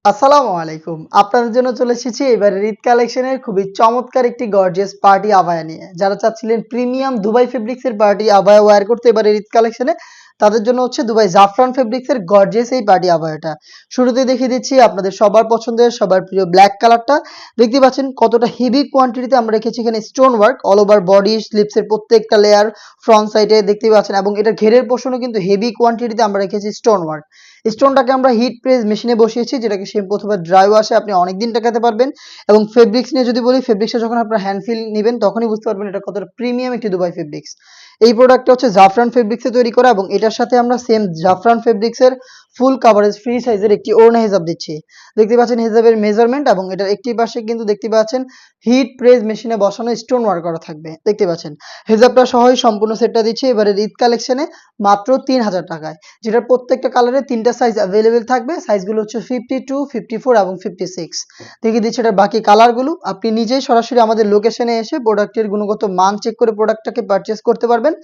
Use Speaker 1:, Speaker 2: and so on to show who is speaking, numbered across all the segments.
Speaker 1: আসসালামু আলাইকুম। আপনাদের জন্য চলে এসেছি এবারের ঈদ কালেকশনের খুবই চমৎকার একটি গর্জিয়াস পার্টি আবায়া নিয়ে। যারা চাচ্ছিলেন প্রিমিয়াম দুবাই ফেব্রিক্স এর পার্টি আবায়া ওয়্যার করতে এবারের ঈদ কালেকশনে, তাদের জন্য হচ্ছে দুবাই জাফরান ফেব্রিক্স এর গর্জিয়াস এই পার্টি আবায়াটা। শুরুতেই দেখিয়ে দিচ্ছি আপনাদের সবার পছন্দের, সবার প্রিয় ব্ল্যাক কালারটা। দেখতে পাচ্ছেন কতটা হেভি কোয়ান্টিটিতে আমরা রেখেছি এখানে stone work all over body, slips এর প্রত্যেকটা লেয়ার, ফ্রন্ট সাইডে দেখতেই পাচ্ছেন এবং এটার ঘেরের পোর্শনও কিন্তু হেভি কোয়ান্টিটিতে আমরা রেখেছি স্টোন ওয়ার্ক। স্টোনটাকে আমরা হিট প্রেস মেশিনে বসিয়েছি, যেটাকে শ্যাম্পু অথবা ড্রাই ওয়াশে আপনি অনেকদিন টেকাতে পারবেন। এবং ফেব্রিক্স নিয়ে যদি বলি, ফেব্রিক্সটা যখন আপনার হ্যান্ড ফিল নিবেন তখনই বুঝতে পারবেন এটা কতটা প্রিমিয়াম একটি দুবাই ফেব্রিক্স। এই প্রোডাক্টটা হচ্ছে জাফরান ফেব্রিক্সে তৈরি করা এবং এটার সাথে আমরা সেম জাফরান ফেব্রিক্সের ফুল কাভারেজ ফ্রি সাইজের একটি ওড়না হিজাব দিচ্ছি। দেখতে পাচ্ছেন হিজাবের মেজারমেন্ট এবং এটার একটি পাশে কিন্তু দেখতে পাচ্ছেন হিট প্রেস মেশিনে বসানো স্টোন ওয়ার্ক করা থাকবে। দেখতে পাচ্ছেন হিজাবটা সহই সম্পূর্ণ সেটটা দিচ্ছি এবারে ঈদ কালেকশনে মাত্র ৩,০০০ টাকায়, যেটার প্রত্যেকটা কালারে ৩টা সাইজ অ্যাভেলেবেল থাকবে। সাইজগুলো হচ্ছে 52, 54 এবং 56। দেখিয়ে দিচ্ছি এটার বাকি কালারগুলো। আপনি নিজেই সরাসরি আমাদের লোকেশনে এসে প্রোডাক্টের গুণগত মান চেক করে প্রোডাক্টটাকে পারচেজ করতে পারবেন।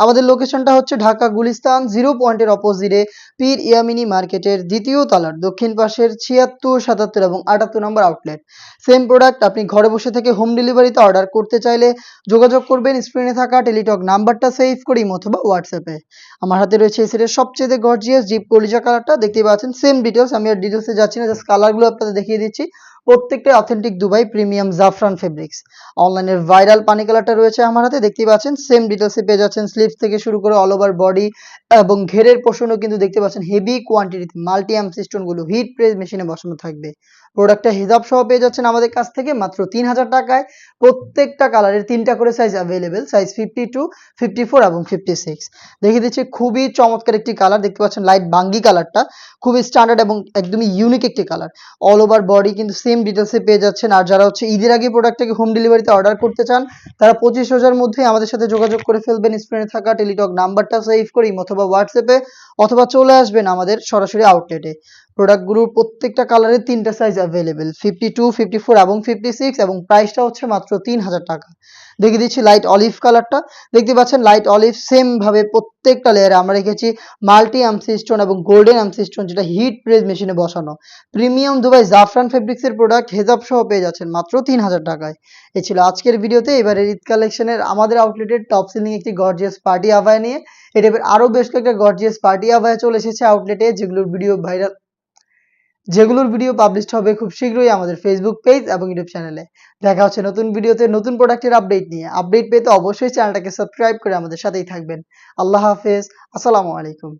Speaker 1: আমাদের লোকেশনটা হচ্ছে ঢাকা গুলিস্তান 0 পয়েন্টের অপোজিটে পীর ইয়ামিনী মার্কেটের দ্বিতীয় তলার দক্ষিণ পাশের ৭৬, ৭৭ এবং ৭৮ নম্বর আউটলেট। সেম প্রোডাক্ট আপনি ঘরে বসে থেকে হোম ডেলিভারিতে অর্ডার করতে চাইলে যোগাযোগ করবেন স্ক্রিনে থাকা টেলিটক নাম্বারটা সেভ করে অথবা হোয়াটসঅ্যাপে। আমার হাতে রয়েছে এই সেটের সবচেয়ে গর্জিয়াস ডিপ কলিজা কালারটা। দেখতেই পাচ্ছেন সেম ডিটেলস, আমি আর ডিটেলসে যাচ্ছি না, জাস্ট কালারগুলো আপনাদের দেখিয়ে দিচ্ছি। প্রত্যেকটা অথেন্টিক দুবাই প্রিমিয়াম জাফরান ফেব্রিক্স। অনলাইনের ভাইরাল পানি কালারটা রয়েছে আমার হাতে, দেখতেই পাচ্ছেন সেম ডিটেলসে পেয়ে যাচ্ছেন স্লিভস থেকে শুরু করে অল ওভার বডি এবং ঘেরের পোর্শনও কিন্তু দেখতে পাচ্ছেন হেভি কোয়ান্টিটিতে মাল্টি আর্ম সিস্টেমগুলো হিট প্রেস মেশিনে বসানো থাকবে। প্রোডাক্টটা হিজাব সহ পেয়ে যাচ্ছেন আমাদের কাছ থেকে মাত্র ৩,০০০ টাকায়। প্রত্যেকটা কালারের ৩টা করে সাইজ অ্যাভেলেবেল, সাইজ 52, 54 এবং 56। দেখিয়ে দিচ্ছি খুবই চমৎকার একটি কালার, দেখতে পাচ্ছেন লাইট বাঙ্গি কালারটা, খুবই স্ট্যান্ডার্ড এবং একদমই ইউনিক একটি কালার। অল ওভার বডি কিন্তু সেম ডিটেলসে পেয়ে যাচ্ছেন। আর যারা হচ্ছে ঈদের আগে প্রোডাক্টটাকে হোম ডেলিভারিতে অর্ডার করতে চান, তারা 25,000 মধ্যেই আমাদের সাথে যোগাযোগ করে ফেলবেন স্ক্রিনে থাকা টেলিটক নাম্বারটা সেভ করে অথবা হোয়াটসঅ্যাপে, অথবা চলে আসবেন আমাদের সরাসরি আউটলেটে। প্রোডাক্টগুলোর প্রত্যেকটা কালারের 3টা সাইজ অ্যাভেলেবেল, 52, 54 এবং 56, এবং প্রাইসটা হচ্ছে মাত্র ৩,০০০ টাকা। দেখিয়ে দিচ্ছি লাইট অলিভ কালারটা। দেখতে পাচ্ছেন লাইট অলিভ সেম ভাবে প্রত্যেকটা লেয়ারে আমরা রেখেছি মাল্টি আর্মসি স্টোন এবং গোল্ডেন আর্মসি স্টোন, যেটা হিট প্রেস মেশিনে বসানো। প্রিমিয়াম দুবাই জাফরান ফেব্রিক্সের প্রোডাক্ট হেজাব সহ পেয়ে যাচ্ছেন মাত্র ৩,০০০ টাকায়। এ ছিল আজকের ভিডিওতে এবারের ঈদ কালেকশনের আমাদের আউটলেটের টপ সেলিং একটি গর্জিয়াস পার্টি আভায়া নিয়ে। এই টাইপের আরো বেশ কয়েকটা গর্জিয়াস পার্টি আভায়া চলে এসেছে আউটলেটে, যেগুলোর ভিডিও পাবলিশড হবে খুব শীঘ্রই আমাদের ফেসবুক পেজ এবং ইউটিউব চ্যানেলে। দেখা হচ্ছে নতুন ভিডিওতে নতুন প্রোডাক্টের আপডেট নিয়ে। আপডেট পেতে অবশ্যই চ্যানেলটাকে সাবস্ক্রাইব করে আমাদের সাথেই থাকবেন। আল্লাহ হাফেজ, আসসালামু আলাইকুম।